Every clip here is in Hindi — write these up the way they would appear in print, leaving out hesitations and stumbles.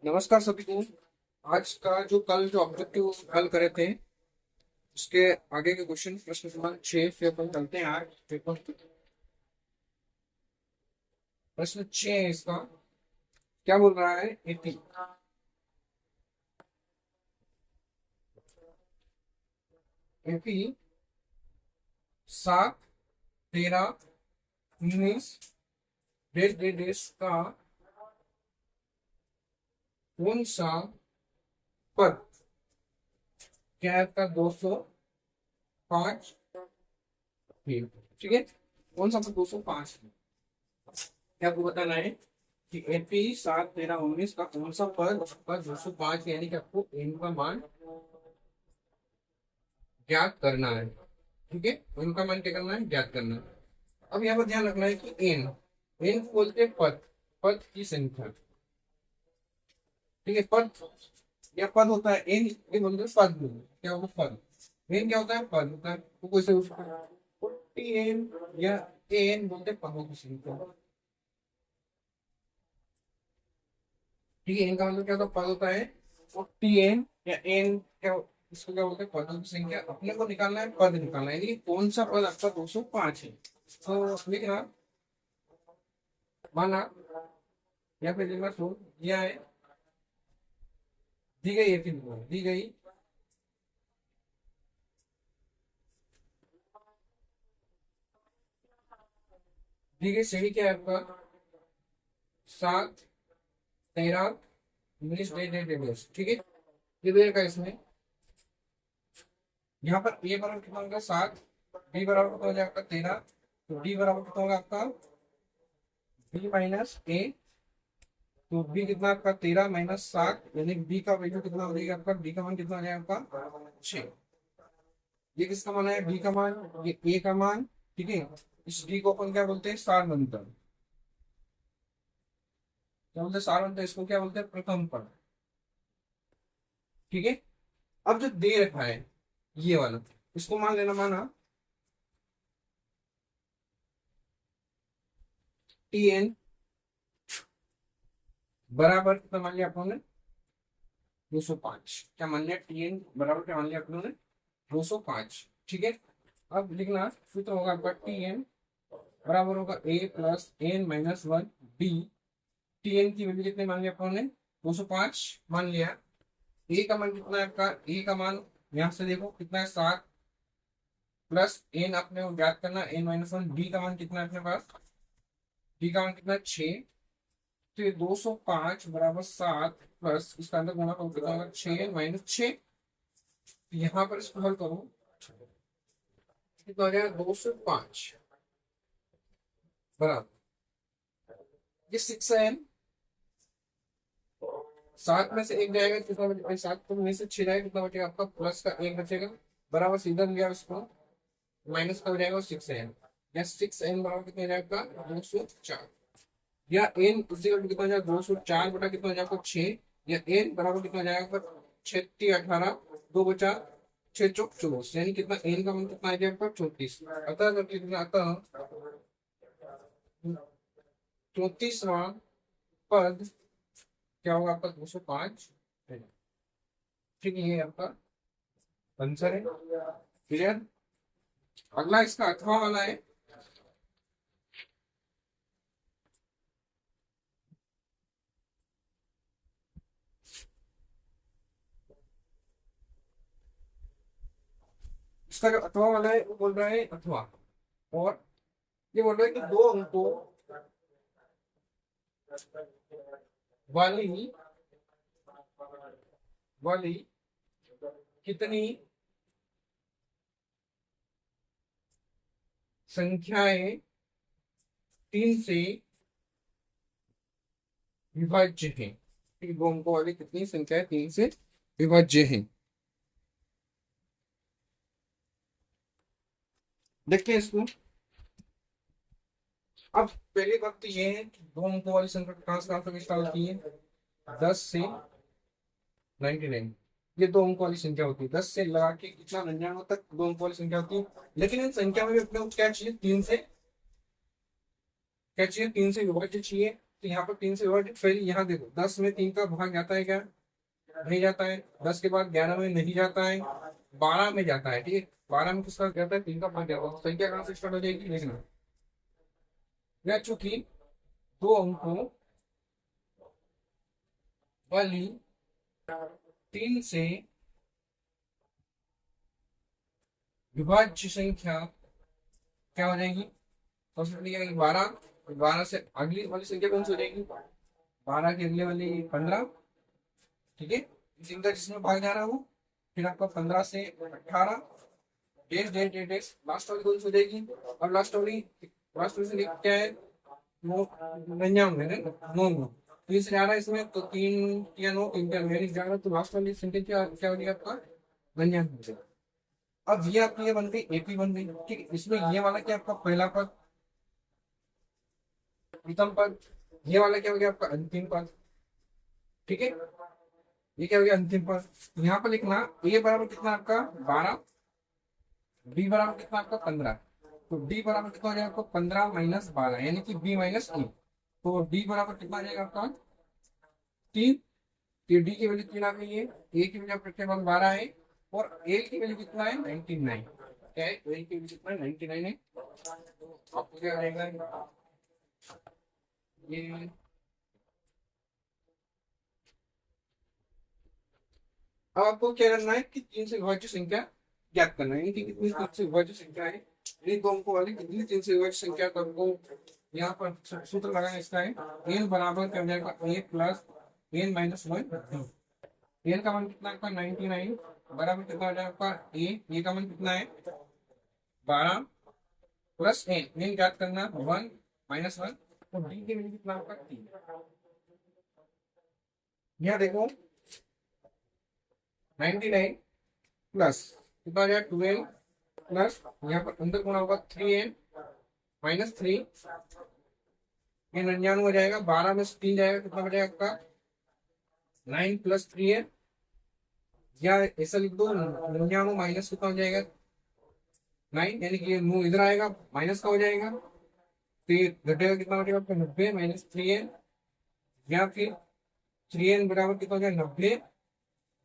नमस्कार सभी को। आज का जो कल जो ऑब्जेक्टिव हल करे थे उसके आगे के क्वेश्चन प्रश्न क्रमांक 6 से अपन चलते हैं। आज पेपर प्रश्न 6 है इसका। क्या बोल रहा है? एपी एपी 7, 13, 19 देश देश का कौन सा पद क्या का 205 ठीक है। कौन सा पद 205 है? क्या आपको बताना है कि एपी 7, 13, 19 का कौन सा पद पर 205, यानी कि आपको एन का मान ज्ञात करना है। ठीक है, एन का मान क्या करना है? ज्ञात करना है। अब यहाँ पर ध्यान रखना है कि एन एन को बोलते हैं पद, पद की संख्या। ठीक है, पद या पद होता है एन, ये बोलते हैं पद। क्या होगा? पद। एन क्या होता है? पद होता है। तो कोई से टी एन या एन बोलते हैं पदों की संख्या। ठीक है, एन का मतलब क्या होता है? पद होता है। और टी एन या एन क्या, इसको क्या बोलते हैं? पदों की संख्या। अपने को निकालना है, पद निकालना है, यानी कौन सा पद आपका 205 है। तो लिखना, माना या फिर लिखना सो दिया है, दी गई है, फिर दी गई दी गई श्रेणी क्या है आपका? 7, 13, 19 ठीक है। ये देगा इसमें, यहाँ पर ए बराबर कितना होगा? 7, बी बराबर कितना हो जाएगा? 13, तो डी बराबर कितना होगा आपका? बी माइनस ए। तो बी कितना आपका? 13 माइनस 7, यानी बी का वैल्यू कितना हो जाएगा आपका? बी का मान कितना आ जाएगा आपका? 6। ये किसका मान है? बी का मान, ये ए का मान। ठीक है, इस डी को अपन क्या बोलते हैं? सार अंतर। क्या बोलते हैं? सार अंतर। इसको क्या बोलते हैं? प्रथम पद। ठीक है। अब जो दे रखा है ये वाला, इसको मान लेना, माना टी एन बराबर कितना मान लिया अपन ने? 205। क्या मान लिया? टी एन बराबर क्या मान लिया अपन ने? 205। ठीक है। अब लिखना सूत्र होगा आपका टी एन बराबर होगा A plus N minus one B. T N की वैल्यू कितने मान लिया अपन ने? 205 मान लिया। ए का मान कितना है आपका? ए का मान यहाँ से देखो कितना है? 7 प्लस एन अपने को ज्ञात करना, एन माइनस वन। बी का मान कितना है अपने पास? बी का मान कितना है? 6। तो ये 205 बराबर 7 प्लस इसका अंदर गुणा करो, कितना होगा? 6 माइनस 6। यहाँ पर इसको हल करो, कितना हो जाएगा? 205 बराबर ये 6 है। 7 में से एक जाएगा, कितना बचेगा? 7 तो में से 6 जाएगा, कितना बचेगा आपका? प्लस का एक बचेगा, बराबर सीधा गया उसको। माइनस का हो जाएगा 6n, या 6n बराबर कितना हो जाएगा? 204। या n उसी का कितना हो जाएगा? 204 बटा कितना हो जाएगा? 6। या n बराबर कितना हो जाएगा? 36, 18, 2 बचा 6 चौक 24, यानी कितना? n का मान कितना आ जाएगा? 34। अतः कितना? अतः 34वां पद क्या होगा आपका? 205। ठीक है, ये आपका आंसर है। क्लियर। अगला इसका अथवा वाला है। इसका जो अथवा वाला है वो बोल रहा है अथवा, और ये बोल रहा है कि दो अंकों वाली वाली कितनी संख्याएं 3 से विभाज्य हैं? ठीक है, दो अंकों वाली कितनी संख्याएं 3 से विभाज्य हैं? देखते हैं इसको। अब पहली बात तो ये है कि दो अंकों वाली संख्या कहाँ तक स्टार्ट होती है? 10 से 99। ये दो अंकों वाली संख्या होती है। 10 से लगा के कितना? 99 तक दो अंकों वाली संख्या होती है। लेकिन इन संख्या में भी अपने को क्या चाहिए? 3 से क्या चाहिए? 3 से विभाज्य चाहिए। तो यहाँ पर 3 से विभाजित, पहले यहाँ देखो 10 में 3 का भाग जाता है क्या? नहीं जाता है। 10 के बाद 11 में नहीं जाता है, 12 में जाता है। ठीक है, 12 में किसका जाता है? 3 का भाग जाता है। तो संख्या कहाँ से स्टार्ट हो जाएगी देखना। या चूंकि दो अंकों वाली 3 से विभाज्य संख्या क्या हो जाएगी? सबसे पहले क्या? 12। 12 से अगली वाली संख्या कौन सी हो जाएगी? 12 की अगले वाली 15। ठीक है, इनका जिसमें भाग जा रहा है वो, फिर आपका 15 से 18 dash dash dash dash, last वाली कौन सी हो जाएगी? और लास्ट वाली से क्या है? 99 है ना, 9। 3 से 11 इसमें, तो 3 या 9, 3 या 9 यानी 11, तो लास्ट वाली संख्या क्या क्या हो जाएगी आपका? 99 हो जाएगा। अब ये आपकी ये बन गई, एपी बन गई। ठीक है, इसमें ये वाला क्या आपका पहला पद, प्रथम पद, ये वाला क्या हो गया आपका अंतिम पद। ठीक है, ये क्या हो गया? अंतिम पद। यहाँ पर लिखना ए बराबर कितना आपका? 12। बी बराबर कितना आपका? 15। तो डी बराबर कितना हो जाएगा आपको? 15 माइनस 12, यानी कि बी माइनस ए। तो डी बराबर कितना आ जाएगा आपका? 3। तो डी की वैल्यू 3 आ गई है। ए की वैल्यू प्रत्येक 12 है, और एल की वैल्यू कितना है? 99। क्या है? एल की वैल्यू कितना है? 99 है। आपको क्या रहेगा ये? अब आपको क्या करना है कि 3 से विभाज्य संख्या ज्ञात करना है कि कितनी 3 से विभाज्य संख्या है। ये दो अंकों वाली कितनी 3 से विभाज्य संख्या, तो हमको यहाँ पर सूत्र लगाना इसका है। एन बराबर क्या हो जाएगा? ए प्लस एन माइनस 1। एन का मान कितना आपका? 99 बराबर कितना हो जाएगा आपका? ए का मान कितना है? 12 प्लस एन ज्ञात करना 1 माइनस 1। तो डी की वैल्यू कितना आपका? 3। यहाँ देखो 99 प्लस कितना हो जाएगा? 12 प्लस यहाँ पर अंदर गुणा होगा 3n माइनस 3, ये 99 हो जाएगा। 12 में से 3 जाएगा, कितना हो जाएगा आपका? 9 प्लस 3n, या ऐसा लिख दो 99 माइनस कितना हो जाएगा? 9, यानी कि ये 9 इधर आएगा, माइनस का हो जाएगा, तो ये घटेगा कितना हो जाएगा आपका? 90 माइनस 3n, या फिर 3n बराबर कितना हो जाएगा? 90,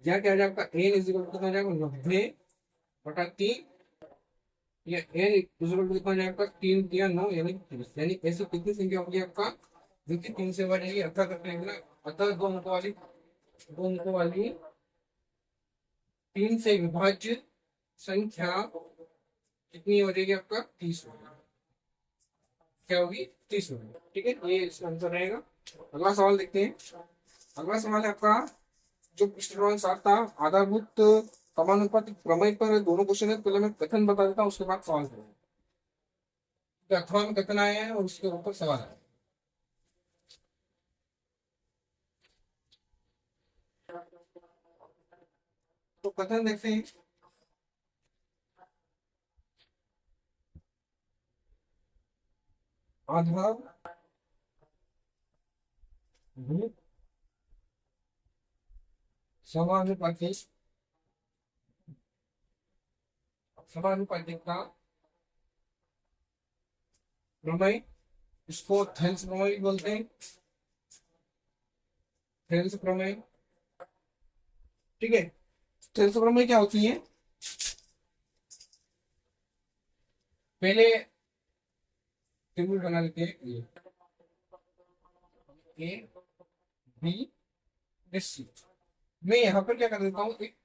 या क्या हो जाएगा आपका? n इज इक्वल कितना हो जाएगा? 90 बटा 3, ये n इक्वल कितना हो जाएगा? 3 या 9, यानी ऐसी कितनी संख्या होगी आपका जो कि 3 से बढ़ेगी? अर्थात करते ना, अतः दो अंकों वाली 3 से विभाज्य संख्या कितनी हो जाएगी आपका? 30 होगी। क्या होगी? 30 होगी। ठीक है, ये इसका आंसर रहेगा। अगला सवाल देखते हैं। अगला सवाल है आपका जो पृष्ठ क्रमांक 7 था, आधारभूत समानुपातिक प्रमेय पर दोनों क्वेश्चन है। पहले मैं कथन बता देता हूँ, उसके बाद सवाल करेंगे। तो अथवा में कथन आया है और उसके ऊपर सवाल है। तो कथन देखते हैं। आधारभूत समानुपातिक समानुपातिकता प्रमेय, इसको थेल्स प्रमेय बोलते हैं। थेल्स प्रमेय। ठीक है, थेल्स प्रमेय क्या होती है? पहले त्रिभुज बना लेते हैं, ए बी सी। मैं यहाँ पर क्या कर देता हूँ, एक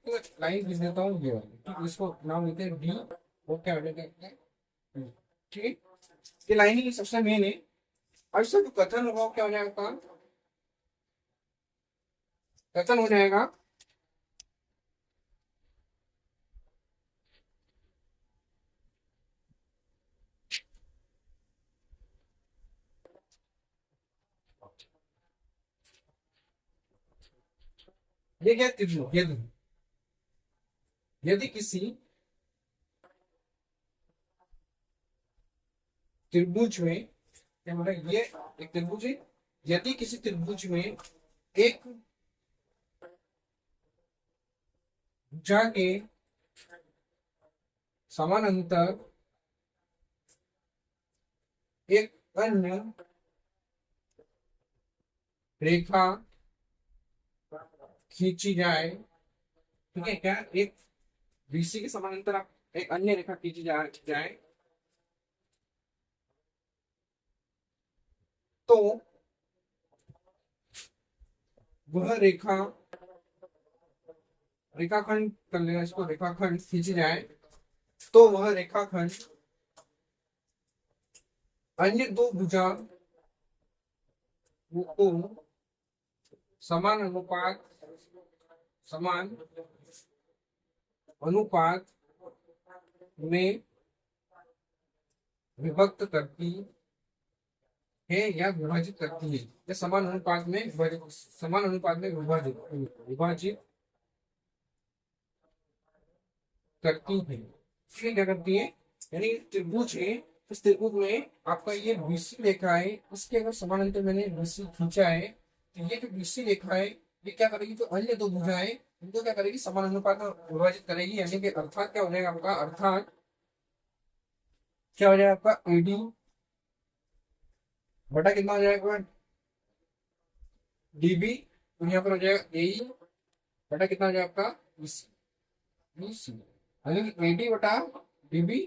लाइन लिख देता हूँ ये वाली। ठीक है, इसको नाम लेते हैं डी, और क्या हो जाएगा? ठीक है, ये लाइन ही सबसे मेन है। अब इसका जो कथन होगा वो क्या हो जाएगा? कथन हो जाएगा ये क्या? त्रिभुज, यदि किसी त्रिभुज में, क्या मतलब ये एक त्रिभुज है, यदि किसी त्रिभुज में एक भुजा के समानांतर एक अन्य रेखा खींची जाए, ठीक है क्या, एक बीसी के समानांतर आप एक अन्य रेखा खींची जाए तो वह रेखा, रेखाखंड कर लेना इसको, रेखाखंड खींची जाए तो वह रेखाखंड अन्य दो भुजा को समान अनुपात, समान अनुपात में विभक्त करती है या विभाजित करती है, या समान अनुपात में समान अनुपात में विभाजित विभाजित करती है। इसलिए क्या करती है, यानी त्रिभुज है, इस त्रिभुज में आपका ये बीसी रेखा है, इसके अगर समानांतर मैंने बीसी खींचा है तो ये जो बीसी रेखा है ये क्या करेगी, जो अन्य दो भुजा है इनको क्या करेगी, समान अनुपात में विभाजित करेगी। यानी कि अर्थात क्या हो जाएगा आपका, अर्थात क्या हो जाएगा आपका, एडी बटा कितना हो जाएगा, डीबी, तो यहाँ पर हो जाएगा ए बटा कितना हो जाएगा आपका, बीसी, बीसी यानी कि एडी बटा डीबी,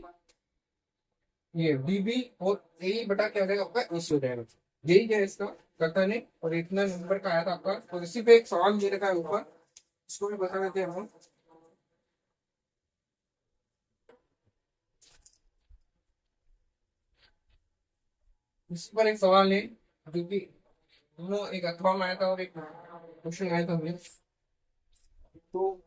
ये डीबी और ए बटा क्या हो जाएगा आपका, एसी हो जाएगा। यही क्या है इसका करता ने, और इतना नंबर का आया था आपका। तो इसी पे एक सवाल दे रखा है ऊपर, इसको भी बता देते हैं हम। इसी पर एक सवाल है, क्योंकि दोनों एक अथवा में आया था और एक क्वेश्चन आया था हमें। तो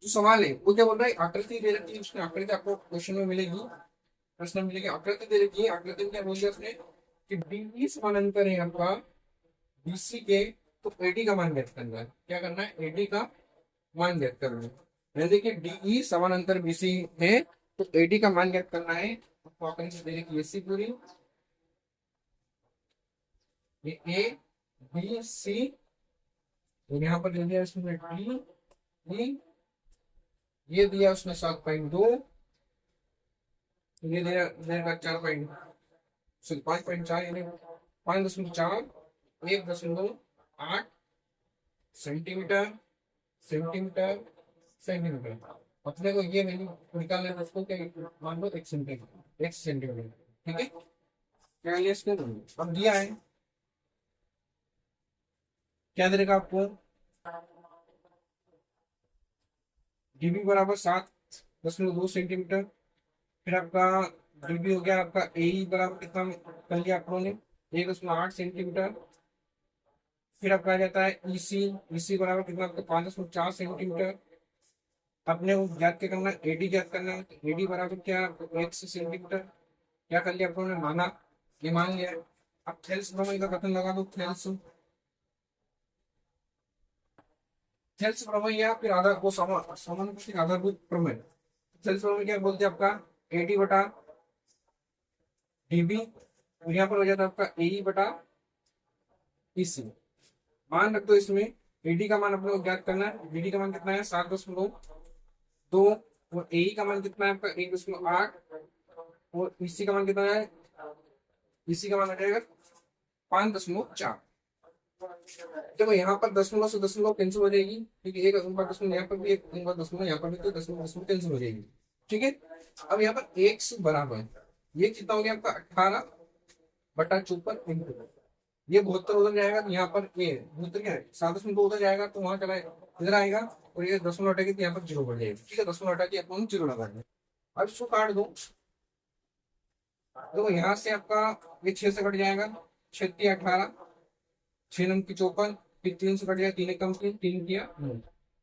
जो सवाल है वो क्या बोल रहा है, आकृति दे रखी है, उसने आकृति आपको क्वेश्चन में मिलेगी, प्रश्न में मिलेगी, आकृति दे रखी है। आकृति में क्या बोल दिया उसने कि डी समानांतर है आपका बीसी के, तो एडी का मान ज्ञात करना है। क्या करना है, एडी का मान ज्ञात करना है। मैंने देखिए डीई समानांतर बीसी है तो एडी का मान ज्ञात करना है। आपको आकृति दे रखी है सी पूरी, ये ए बी सी, और यहाँ पर दे दिया इसमें डी ई, ये दिया उसने 7.2, ये देगा 4 सॉरी 5.4, यानी 5.4, 1.8 सेंटीमीटर, सेंटीमीटर, सेंटीमीटर। अपने को ये वैल्यू निकालना है, उसको क्या मान लो, 1 सेंटीमीटर, 1 सेंटीमीटर, ठीक है। क्या लिया इसने, अब दिया है, क्या देगा आपको, डीबी बराबर 7.2 सेंटीमीटर। फिर आपका डीबी हो गया आपका ए बराबर कितना कर लिया आप लोगों ने, 1.8 सेंटीमीटर। फिर आपका आ जाता है ईसी, ईसी बराबर कितना आपका 5.4 सेंटीमीटर। आपने वो ज्ञात क्या करना है, एडी ज्ञात करना है। एडी बराबर क्या, 1 सेंटीमीटर। क्या कर लिया आप लोगों ने, माना, ये मान लिया है। अब थेल्स प्रमेय का कथन लगा दो, थेल्स, थेल्स प्रमेय या फिर आधार वो समानुपातिक आधारभूत प्रमेय। थेल्स प्रमेय क्या बोलते हैं आपका, एडी बटा डीबी, और यहाँ पर हो जाता है आपका ए बटा ईसी। मान रख दो इसमें, एडी का मान अपने को ज्ञात करना है। एडी का मान कितना है, 7.2, और ए का मान कितना है आपका, 1.8, और ईसी का मान कितना है, ईसी का मान आ जाएगा 5.4। देखो यहाँ पर दशमलव से दशमलव कैंसिल हो जाएगी, क्योंकि एक दशमलव यहाँ पर भी, एक दशमलव यहाँ पर भी, तो दशमलव दशमलव कैंसिल हो जाएगी, ठीक है। अब यहाँ पर एक से बराबर, ये कितना हो गया आपका, 18/54 इंटू, ये 72 उधर जाएगा, तो यहाँ पर ये 72 क्या है, 7.2 उधर जाएगा तो वहां चला इधर आएगा, और ये दशमलव हटेगी तो यहाँ पर 0 बढ़ जाएगा, ठीक है। दशमलव हटा के अपन 0 लगा देंगे। अब इसको काट दो, देखो यहाँ से आपका ये 6 से कट जाएगा, 6×18, 6×54, फिर 3 से कट जाएगा, 3 कम की 3 किया 9,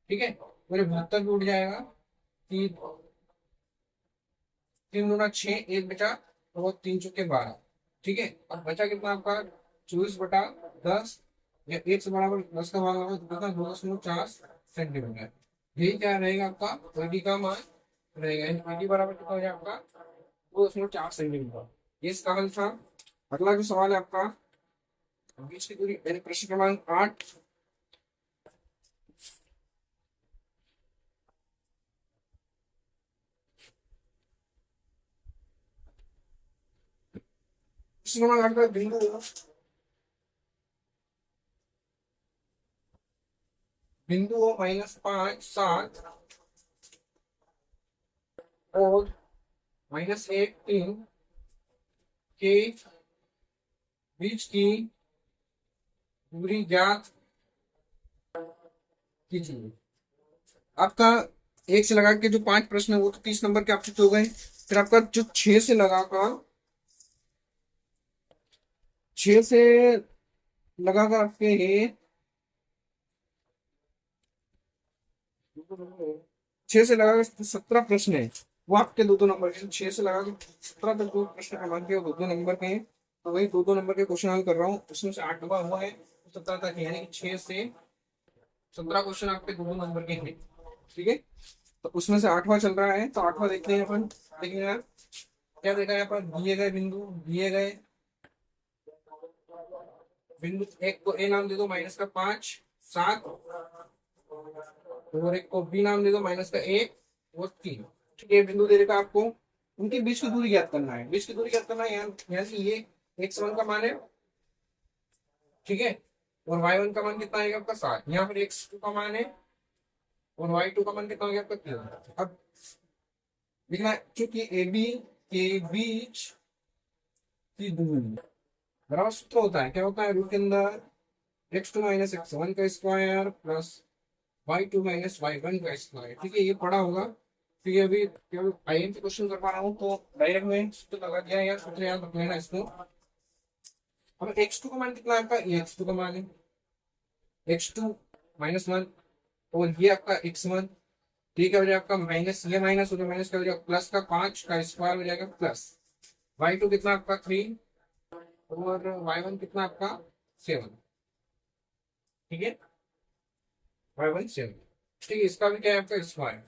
ठीक है। मेरे 72 भी उठ जाएगा, 3 3×6, 1 बचा, और 3×12, ठीक है। अब बचा कितना आपका, 24/10, या 1 से बराबर 10 का भाग होगा तो कितना, 2.4 सेंटीमीटर। यही क्या रहेगा आपका एडी का मान रहेगा। एडी बराबर कितना हो जाएगा आपका, 2.4 सेंटीमीटर। ये इसका हल था। अगला जो सवाल है आपका बीच की दूरी, यानी प्रश्न क्रमांक 8। प्रश्न क्रमांक 8 का बिंदु बिंदु हो -5 7 और -1 3 के बीच की दूरी ज्ञात कीजिए। आपका एक से लगा के जो 5 प्रश्न है वो तो 30 नंबर के आप चुके हो गए। फिर आपका जो 6 से लगाकर आपके ये 6 से लगाकर 17 प्रश्न है, वो आपके 2-2 नंबर के। 6 से लगाकर 17 तक जो प्रश्न क्रमांक के 2-2 नंबर के हैं, तो वही 2-2 नंबर के क्वेश्चन हल कर रहा हूँ। उसमें से 8 नंबर हुआ है 17 तक, यानी कि 6 से 17 क्वेश्चन आपके 2-2 नंबर के हैं। ठीक है, तो उसमें से 8वां चल रहा है, तो 8वां देखते हैं अपन। देखिए यार, क्या देखा है अपन, दिए गए बिंदु, दिए गए बिंदु एक को ए नाम दे दो -5 7, और एक को बी नाम दे दो -1 और 3। ठीक है, बिंदु दे देगा आपको, उनके बीच की दूरी ज्ञात करना है। बीच की दूरी ज्ञात करना है, यहाँ से ये x1 का मान है, ठीक है, और y1 का मान कितना आएगा आपका 7। यहाँ पर x2 का मान है और y2 का मान कितना हो गया आपका 3। अब लिखना है, चूंकि ए बी के बीच की दूरी बराबर सूत्र होता है, क्या होता है, रूट के अंदर x2 - x1 का स्क्वायर प्लस y2 - y1 का स्क्वायर। ठीक है, ये पढ़ा होगा। ठीक है, अभी केवल आईएमपी क्वेश्चन कर पा रहा हूँ, तो डायरेक्ट में सूत्र लगा दिया यार, सूत्र याद रख लेना इसको। अब x2 का मान कितना है आपका, ये x2 का मान है, x2 -1, और ये आपका x1। ठीक है, हो जाएगा आपका माइनस, ये माइनस हो जाएगा, माइनस का हो जाएगा प्लस का 5 का स्क्वायर हो जाएगा प्लस y2 कितना आपका 3 और y1 कितना आपका 7। ठीक है, y1 7। ठीक है, इसका भी क्या है आपका स्क्वायर।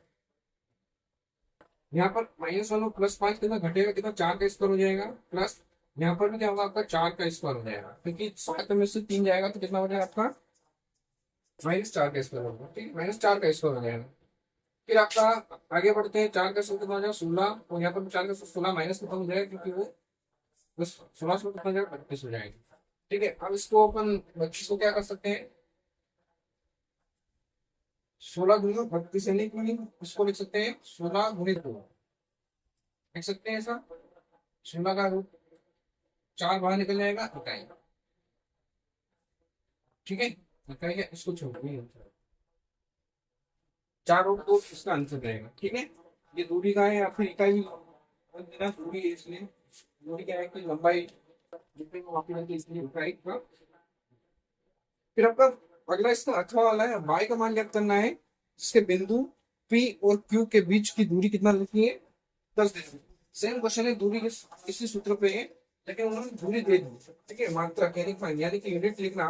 यहाँ पर -1 और +5 कितना घटेगा, कितना 4 का स्क्वायर हो जाएगा, प्लस यहाँ पर भी क्या होगा आपका 4 का स्क्वायर हो जाएगा, क्योंकि 7 में से 3 जाएगा तो कितना हो जाएगा आपका -4 का स्क्वायर होगा। ठीक है, -4 का स्क्वायर हो जाएगा। फिर आपका आगे बढ़ते हैं, 4 का स्क्वायर कितना हो जाएगा 16, और यहाँ पर 4 का 16 माइनस कितना हो जाएगा, क्योंकि वो बस 16 से कितना हो जाएगा 32 हो जाएगा। ठीक है, अब इसको अपन 32 को क्या कर सकते हैं, 16 × 32 यानी कि इसको लिख सकते हैं 16 × 2, लिख सकते हैं ऐसा। 16 का रूट 4 बाहर निकल जाएगा, इकाई। ठीक है, इकाई है, इसको छोड़िए, 4 रूट 2 इसका आंसर रहेगा। ठीक है, ये दूरी का है या फिर इकाई देना दूरी है, इसलिए दूरी क्या है कि लंबाई जितनी को मापी जाती है, इसलिए इकाई का। फिर आपका अगला इसका अथवा वाला है, y का मान ज्ञात करना है, जिसके बिंदु P और Q के बीच की दूरी कितना लिखी है, 10 दे दी। सेम क्वेश्चन है, दूरी इसी सूत्र पे है, लेकिन उन्होंने दूरी दे दी। ठीक है, मात्रा यानी कि यूनिट लिखना,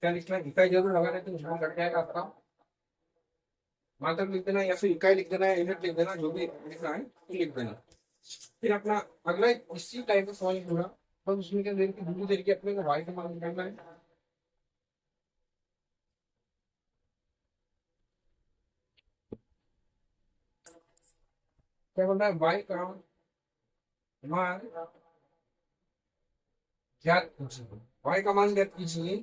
क्या लिखना है, इकाई जरूर लगा देते हैं, लग जाएगा आपका। मात्रा लिख देना या फिर इकाई लिख देना या यूनिट लिख देना, जो भी लिखना है तो लिख देना। फिर अपना अगला इसी टाइप का सवाल होगा, बस उसमें क्या देर की दूरी देर की अपने को y का मान निकालना है। क्या बोल रहा है, y का मान ज्ञात कीजिए। y का मान ज्ञात कीजिए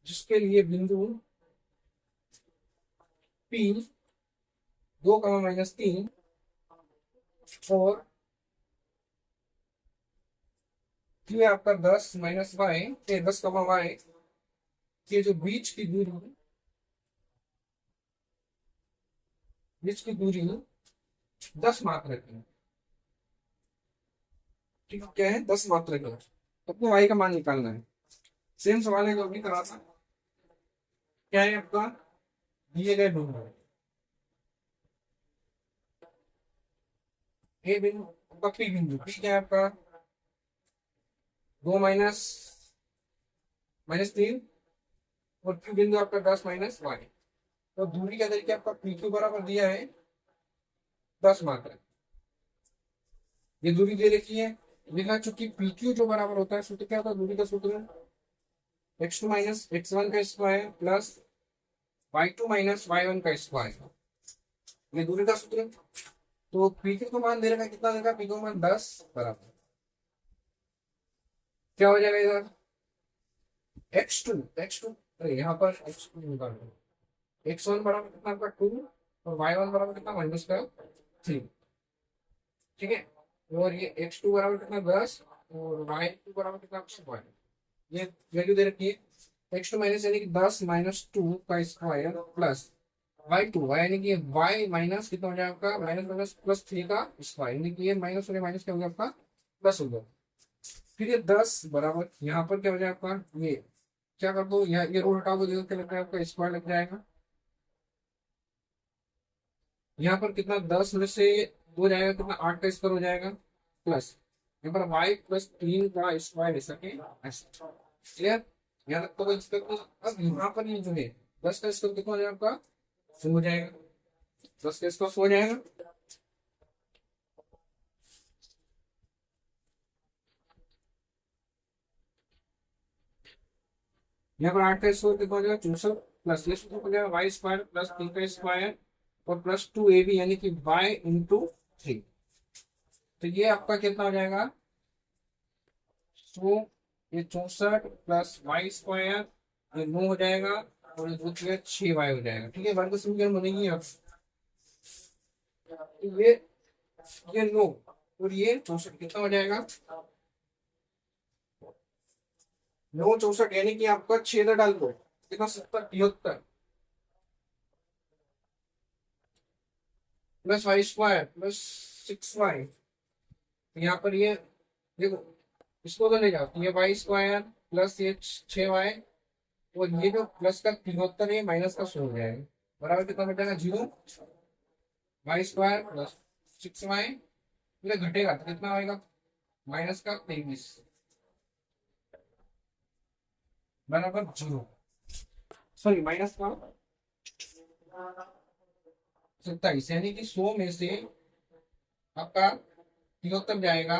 जिसके लिए बिंदु P 2, -3 और Q है आपका 10 -y 10, y के जो बीच की दूरी 10 मात्रा की है। ठीक है, क्या है, 10 मात्रा की है, तो अपने y का मान निकालना है। सेम सवाल है जो अभी करा था, क्या है आपका, दिए गए बिंदु ए बिंदु, आपका पी बिंदु, पी क्या है आपका 2 -3 और क्यू बिंदु आपका 10 -y। तो दूरी का तरीके आपका पी क्यू बराबर दिया है 10 मात्रा, ये दूरी दे रखी है। लिखा, चूंकि पी क्यू जो बराबर होता है, सूत्र क्या होता है, दूरी का सूत्र x2 - x1 का स्क्वायर प्लस y2 - y1 का स्क्वायर, ये दूरी का सूत्र। तो पी क्यू का मान दे रखा, कितना देगा, पी क्यू का मान 10 बराबर क्या हो जाएगा इधर x2 अरे यहाँ पर x2 निकाल दो। x1 बराबर कितना आपका 2 और y1 बराबर कितना -3। ठीक है, और ये x2 बराबर कितना 10 और y2 बराबर कितना 1। ये वैल्यू दे रखी है x2 माइनस यानी कि 10 -2 का स्क्वायर प्लस y2 यानी कि y माइनस कितना हो जाएगा आपका -+3 का स्क्वायर, यानी कि ये माइनस और माइनस क्या हो गया आपका प्लस हो गया। फिर ये 10 बराबर यहाँ पर क्या हो जाएगा आपका, ये क्या कर दो, यहाँ ये रो हटा दो, क्या लग रहा है आपका स्क्वायर लग जाएगा। यहाँ पर कितना 10 में से 2 जाएगा, कितना 8 का स्क्वायर हो जाएगा प्लस यहाँ पर y+3 का स्क्वायर ऐसा के ऐसा। क्लियर, यहाँ तक तो कोई दिक्कत नहीं। अब यहाँ पर ये जो है 10 का स्क्वायर कितना हो जाएगा आपका 100 हो जाएगा, 10 का स्क्वायर 100 हो जाएगा। यहाँ पर 8 का स्क्वायर कितना हो जाएगा 64 प्लस ये सूत्र हो जाएगा y² प्लस 3 का स्क्वायर और प्लस 2ab यानी कि y×3। तो ये आपका कितना हो जाएगा, तो ये 64 प्लस y² ये 9 हो जाएगा और ये 6y हो जाएगा। ठीक है, वर्ग समीकरण बनेगी अब। तो ये 9 और ये 64 कितना हो जाएगा 9 64 यानी कि आपका 6 इधर डाल दो कितना 70 73 प्लस y² प्लस 6y। यहाँ पर ये देखो इसको तो ले जाओ, तो ये y² प्लस ये 6y और ये जो प्लस का 73 है माइनस का 100 हो जाएगा, बराबर कितना बचेगा 0। y² प्लस 6y ये घटेगा तो कितना आएगा माइनस का 23 बराबर 0, सॉरी माइनस का 27 यानी कि 100 में से आपका 73 जाएगा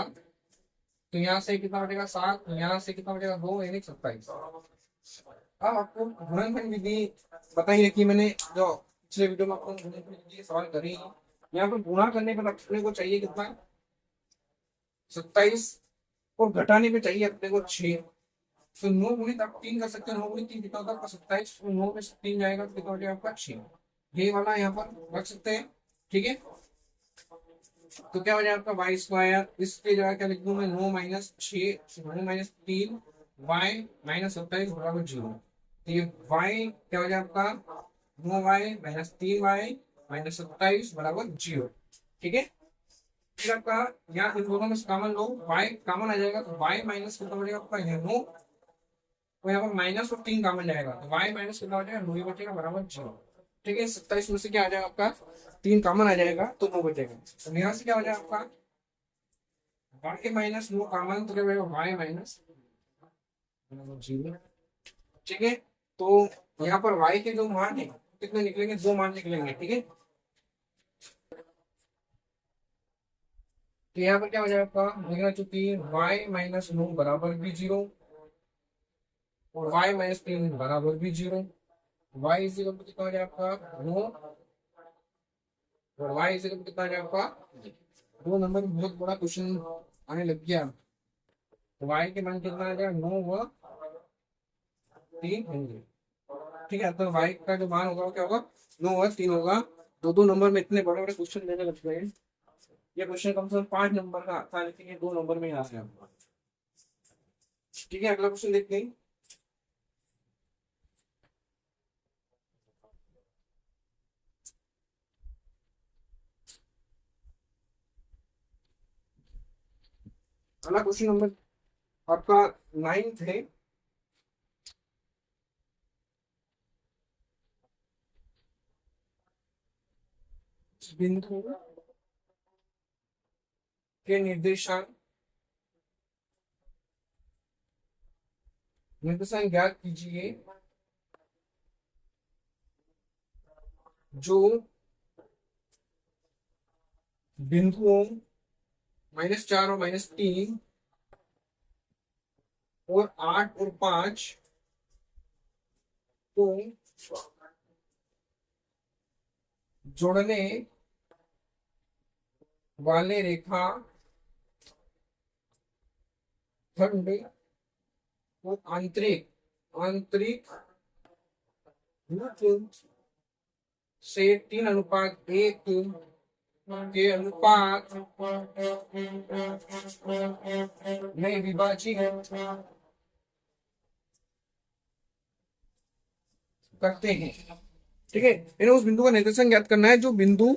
तो यहाँ से कितना बचेगा 7, यहाँ से कितना बचेगा 2 यानी 27। अब आपको गुणनखंड विधि बताई रखी मैंने, जो पिछले वीडियो में आपको गुणनखंड विधि सवाल करी। यहाँ पर गुणा करने पर अपने को चाहिए कितना 27 और घटाने पे चाहिए अपने को 6। तो 9 गुणित आप 3 कर सकते हैं, 9 गुणित 3 कितना होगा आपका 27 और 9 में से 3 जाएगा तो कितना हो जाएगा आपका 6। ये वाला यहाँ पर रख सकते हैं। ठीक है, तो क्या हो जाएगा आपका y², इसके जगह क्या लिख दूं मैं 9 - 6 9 - 3 y - 27 बराबर 0। तो ये y क्या हो जाएगा आपका 9y - 3y - 27 बराबर 0। ठीक है, फिर आपका यहाँ इन दोनों में से कॉमन लो, y कॉमन आ जाएगा तो y माइनस कितना हो जाएगा आपका यहाँ 9 और यहाँ पर माइनस और 3 कॉमन जाएगा तो y माइनस कितना हो जाएगा 9 ही बचेगा बराबर 0। ठीक है, 27 में से क्या आ जाएगा आपका 3 कॉमन आ जाएगा तो 9 बचेगा। तो यहाँ से क्या हो जाएगा आपका y माइनस 9 कॉमन तो क्या बचेगा y माइनस 0। ठीक है, तो यहाँ पर y के जो मान है कितने निकलेंगे 2 मान निकलेंगे। ठीक है, तो यहाँ पर क्या हो जाएगा आपका देखना, चूंकि y माइनस 9 बराबर भी 0 और y माइनस 3 बराबर भी 0, y इज इक्वल टू कितना हो जाएगा आपका 9 और y इज इक्वल टू कितना हो जाएगा आपका 2 नंबर में बहुत बड़ा क्वेश्चन आने लग गया। तो y के मान कितना आ जाएगा 9 व 3 होंगे। ठीक है, तो y का जो मान होगा वो क्या होगा 9 व 3 होगा। 2 नंबर में इतने बड़े बड़े क्वेश्चन लेने लग गए। ये क्वेश्चन कम से कम 5 नंबर का था लेकिन ये 2 नंबर में आ गया। ठीक है, अगला क्वेश्चन देखते हैं। अगला क्वेश्चन नंबर आपका 9th है। बिंदु के निर्देशांक ज्ञात कीजिए जो बिंदुओं -4 और -3 और 8 और 5 को जोड़ने वाले रेखा खंड और आंतरिक आंतरिक रूप से 3:1 के अनुपात में विभाजित करते हैं। ठीक है, इन्हें उस बिंदु का निर्देशांक ज्ञात करना है जो बिंदु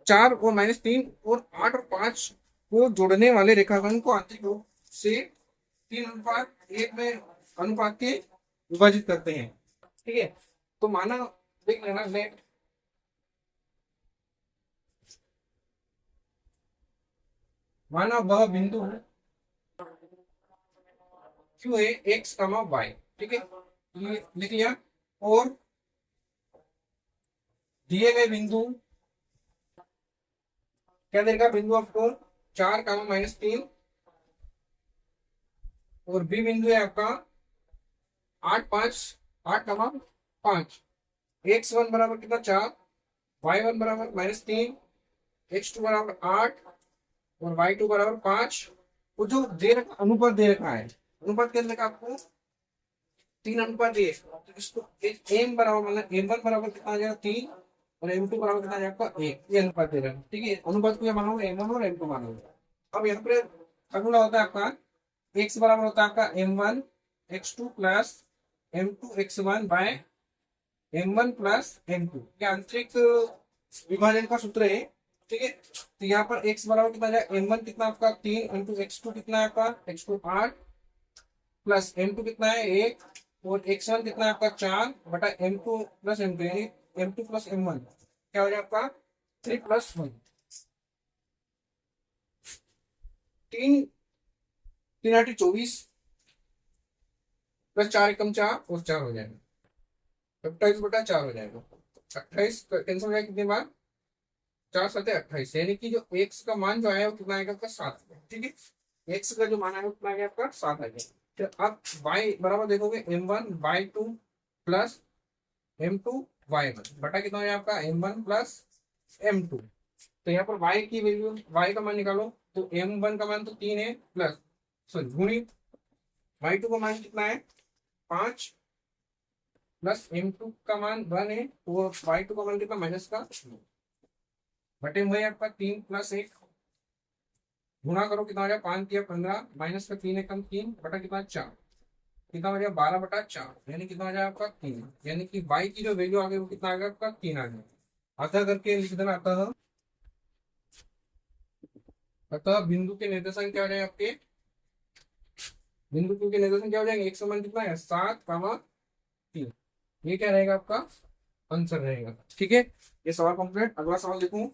4 और -3 और 8 और 5 को जोड़ने वाले रेखाखंड को आंतरिक रूप से 3:1 में अनुपात के विभाजित करते हैं। ठीक है, तो माना देख लेना नेट माना वह बिंदु क्यों है एक्स कमा वाई। ठीक है, ये लिख लिया। और दिए गए बिंदु क्या देगा, बिंदु आपको 4 कमा -3 और बी बिंदु है आपका 8 कमा 5। x1 बराबर कितना 4, y1 बराबर -3, x2 बराबर 8 और y2 बराबर 5। वो जो दे रखा अनुपात दे रखा है, अनुपात के अंदर आपको 3:1 तो इसको m बराबर मतलब m1 बराबर कितना आ जाएगा 3 और m2 बराबर कितना आ जाएगा 1। ये अनुपात दे रहा है। ठीक है, अनुपात को मानोगे m1 और m2 मानोगे। अब यहाँ पर अगला होता है आपका x बराबर होता है आपका m1 x2 plus m2 x1 bye m1 plus m2। ये आंतरिक विभाजन का सूत्र है। ठीक है, तो यहाँ पर x बराबर कितना जाए, m1 कितना आपका 3 इंटू x2 कितना है आपका x2 8 प्लस m2 कितना है 1 और x1 कितना है आपका 4 बटा m2 प्लस m2 यानी m2 प्लस m1 क्या हो जाए आपका 3 प्लस 1। 3 8 24 प्लस 4 एकम 4 और 4 हो जाएगा 28/4 हो जाएगा। 28 कैंसिल हो जाएगा कितने बार 4 7 28 यानी कि जो x का मान जो आया वो कितना आएगा आपका 7। ठीक है, x का जो मान आएगा कितना आएगा आपका 7 आएगा। तो अब y बराबर देखोगे m1 y2 plus m2 y1 बटा कितना हो जाएगा आपका m1 प्लस m2। तो यहाँ पर y की वैल्यू y का मान निकालो तो m1 का मान तो 3 है प्लस सॉरी गुणित y2 का मान कितना है 5 प्लस m2 का मान 1 है तो y2 का मान कितना माइनस का बटे में आपका 3 प्लस 1 गुणा करो कितना हो जाएगा 5 किया 15 माइनस का 3 एकम 3 बटा कितना 4 कितना हो जाएगा 12/4 यानी कितना हो जाएगा आपका 3 यानी कि y की जो वैल्यू आ गई वो कितना आ गया आपका 3 आ गया। अतः करके लिख देना अतः बिंदु के निर्देशांक क्या हो जाएंगे आपके, बिंदु Q के निर्देशांक क्या हो जाएंगे, एक समान कितना है 7,3। ये क्या रहेगा आपका आंसर रहेगा। ठीक है, ये सवाल कंप्लीट। अगला सवाल देखूं।